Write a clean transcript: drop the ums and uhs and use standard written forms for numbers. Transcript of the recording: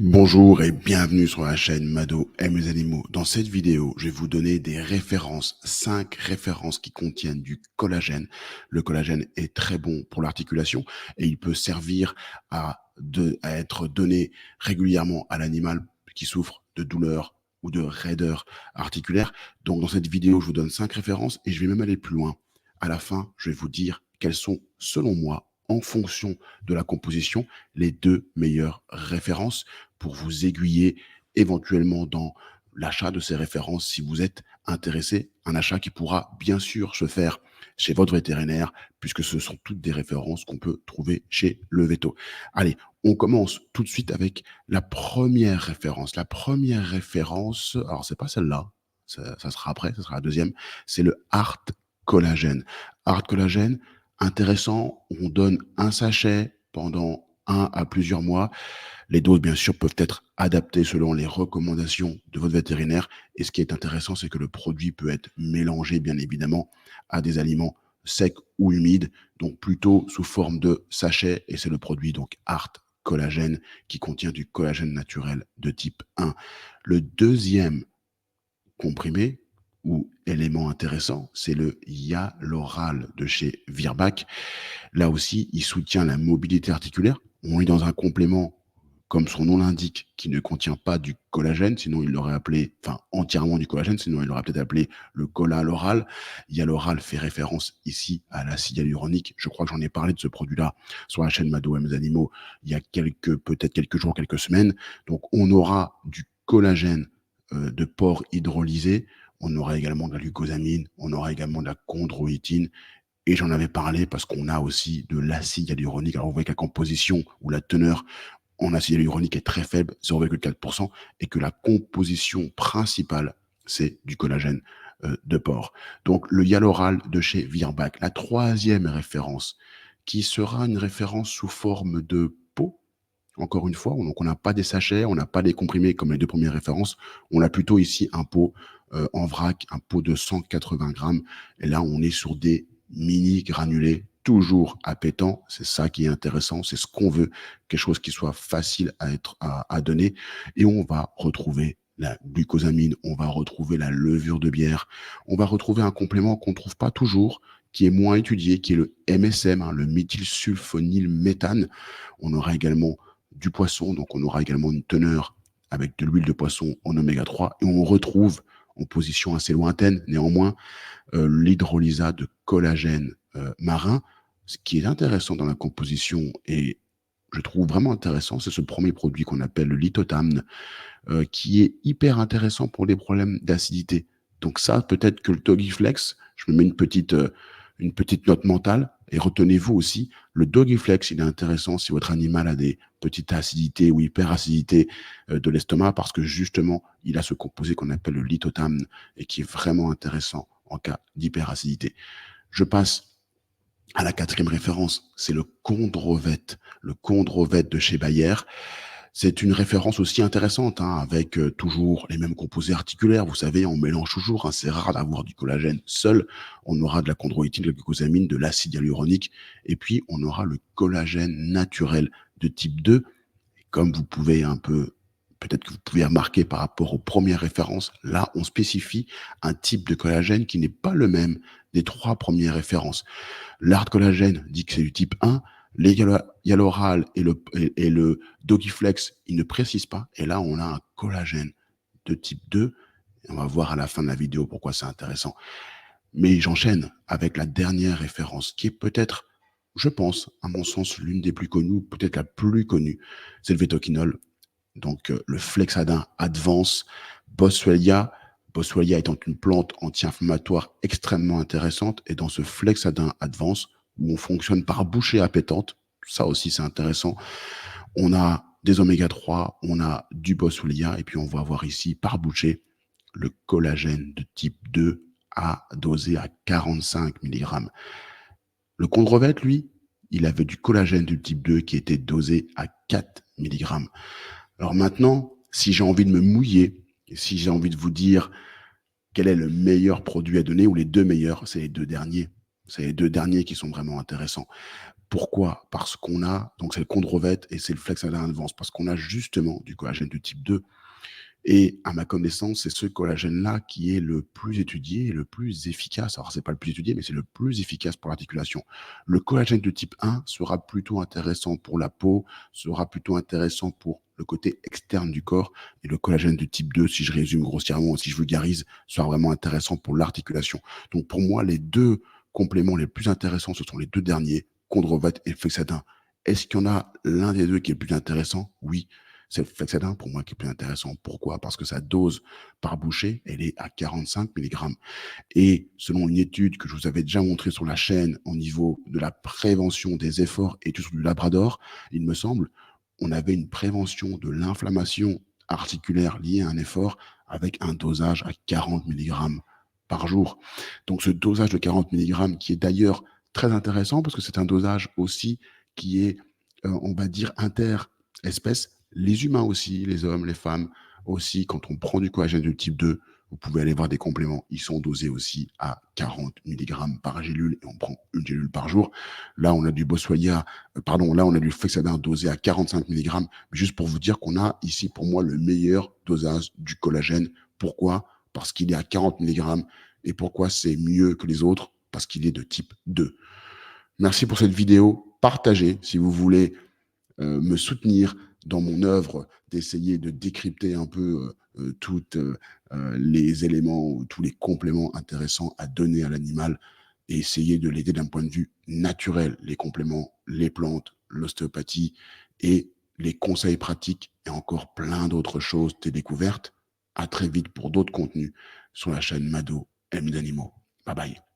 Bonjour et bienvenue sur la chaîne Mado aime les animaux. Dans cette vidéo, je vais vous donner des références, 5 références qui contiennent du collagène. Le collagène est très bon pour l'articulation et il peut servir à être donné régulièrement à l'animal qui souffre de douleurs ou de raideur articulaire. Donc dans cette vidéo, je vous donne 5 références et je vais même aller plus loin. À la fin, je vais vous dire quelles sont, selon moi, en fonction de la composition, les 2 meilleures références pour vous aiguiller éventuellement dans l'achat de ces références si vous êtes intéressé. Un achat qui pourra bien sûr se faire chez votre vétérinaire puisque ce sont toutes des références qu'on peut trouver chez le véto. Allez, on commence tout de suite avec la première référence. La première référence, alors c'est pas celle-là, ça sera après, ça sera la deuxième, c'est le Art Collagène. Art Collagène, intéressant, on donne un sachet pendant 1 à plusieurs mois. Les doses, bien sûr, peuvent être adaptées selon les recommandations de votre vétérinaire. Et ce qui est intéressant, c'est que le produit peut être mélangé, bien évidemment, à des aliments secs ou humides, donc plutôt sous forme de sachet. Et c'est le produit, donc, Art Collagène, qui contient du collagène naturel de type 1. Le deuxième comprimé ou élément intéressant, c'est le Yaloral de chez Virbac. Là aussi, il soutient la mobilité articulaire. On est dans un complément, comme son nom l'indique, qui ne contient pas du collagène, sinon il l'aurait appelé, enfin entièrement du collagène, sinon il l'aurait peut-être appelé le Colla-Loral. Yaloral fait référence ici à l'acide hyaluronique. Je crois que j'en ai parlé de ce produit-là sur la chaîne Mado aime les animaux il y a peut-être quelques jours, quelques semaines. Donc on aura du collagène de porc hydrolysé, on aura également de la glucosamine, on aura également de la chondroïtine, et j'en avais parlé parce qu'on a aussi de l'acide hyaluronique. Alors, vous voyez que la composition ou la teneur en acide hyaluronique est très faible, 0,4%, et que la composition principale, c'est du collagène de porc. Donc, le Yaloral de chez Virbac. La troisième référence, qui sera une référence sous forme de pot, encore une fois, donc on n'a pas des sachets, on n'a pas des comprimés comme les 2 premières références, on a plutôt ici un pot en vrac, un pot de 180 grammes, et là on est sur des mini granulés, toujours appétants, c'est ça qui est intéressant, c'est ce qu'on veut, quelque chose qui soit facile à donner, et on va retrouver la glucosamine, on va retrouver la levure de bière, on va retrouver un complément qu'on ne trouve pas toujours, qui est moins étudié, qui est le MSM, le méthylsulfonylméthane. On aura également du poisson, donc on aura également une teneur avec de l'huile de poisson en oméga 3, et on retrouve en position assez lointaine, néanmoins, l'hydrolysa de collagène marin. Ce qui est intéressant dans la composition, et je trouve vraiment intéressant, c'est ce premier produit qu'on appelle le lithotamne, qui est hyper intéressant pour les problèmes d'acidité. Donc ça, peut-être que le Doggyflex, je me mets une petite note mentale, et retenez-vous aussi, le Doggyflex, il est intéressant si votre animal a des petites acidités ou hyperacidité de l'estomac, parce que justement, il a ce composé qu'on appelle le lithotamne, et qui est vraiment intéressant en cas d'hyperacidité. Je passe à la quatrième référence, c'est le Condrovet. Le Condrovet de chez Bayer. C'est une référence aussi intéressante, avec toujours les mêmes composés articulaires. Vous savez, on mélange toujours, c'est rare d'avoir du collagène seul. On aura de la chondroïtine, de la glucosamine, de l'acide hyaluronique, et puis on aura le collagène naturel de type 2. Et comme vous pouvez peut-être que vous pouvez remarquer par rapport aux premières références, là, on spécifie un type de collagène qui n'est pas le même des 3 premières références. L'art collagène dit que c'est du type 1, les Yaloral et le Doggyflex, ils ne précisent pas. Et là, on a un collagène de type 2. Et on va voir à la fin de la vidéo pourquoi c'est intéressant. Mais j'enchaîne avec la dernière référence, qui est peut-être, je pense, à mon sens, l'une des plus connues, peut-être la plus connue. C'est le Vétoquinol, donc le Flexadin Advance Boswellia. Boswellia étant une plante anti-inflammatoire extrêmement intéressante, et dans ce Flexadin Advance, où on fonctionne par bouchée appétante, ça aussi c'est intéressant, on a des oméga 3, on a du Boswellia, et puis on va voir ici par bouchée le collagène de type 2 à doser à 45 mg. Le Condrovet, lui, il avait du collagène de type 2 qui était dosé à 4 mg. Alors maintenant, si j'ai envie de me mouiller, et si j'ai envie de vous dire quel est le meilleur produit à donner, ou les 2 meilleurs, c'est les 2 derniers. C'est les 2 derniers qui sont vraiment intéressants. Pourquoi? Parce qu'on a donc c'est le Chondrovet et c'est le Flexader Advance, parce qu'on a justement du collagène de type 2 et à ma connaissance, c'est ce collagène-là qui est le plus étudié et le plus efficace. Alors, c'est pas le plus étudié, mais c'est le plus efficace pour l'articulation. Le collagène de type 1 sera plutôt intéressant pour la peau, sera plutôt intéressant pour le côté externe du corps et le collagène de type 2, si je résume grossièrement, si je vulgarise, sera vraiment intéressant pour l'articulation. Donc, pour moi, les 2 compléments les plus intéressants, ce sont les 2 derniers, Chondrovet et Flexadin. Est-ce qu'il y en a l'un des 2 qui est le plus intéressant? Oui. C'est le Flexadin pour moi qui est plus intéressant. Pourquoi? Parce que sa dose par bouchée, elle est à 45 milligrammes. Et selon une étude que je vous avais déjà montrée sur la chaîne au niveau de la prévention des efforts et tout sur du Labrador, il me semble, on avait une prévention de l'inflammation articulaire liée à un effort avec un dosage à 40 milligrammes par jour. Donc ce dosage de 40 milligrammes qui est d'ailleurs très intéressant parce que c'est un dosage aussi qui est, on va dire, interespèces. Les humains aussi, les hommes, les femmes aussi, quand on prend du collagène de type 2, vous pouvez aller voir des compléments. Ils sont dosés aussi à 40 milligrammes par gélule et on prend une gélule par jour. Là, on a du Boswellia, pardon, là, on a du Flexadin dosé à 45 milligrammes. Juste pour vous dire qu'on a ici, pour moi, le meilleur dosage du collagène. Pourquoi? Parce qu'il est à 40 milligrammes. Et pourquoi c'est mieux que les autres? Parce qu'il est de type 2. Merci pour cette vidéo. Partagez si vous voulez me soutenir dans mon œuvre d'essayer de décrypter un peu toutes les éléments ou tous les compléments intéressants à donner à l'animal et essayer de l'aider d'un point de vue naturel, les compléments, les plantes, l'ostéopathie et les conseils pratiques et encore plein d'autres choses, tes découvertes. À très vite pour d'autres contenus sur la chaîne Mado Amis d'animaux. Bye bye.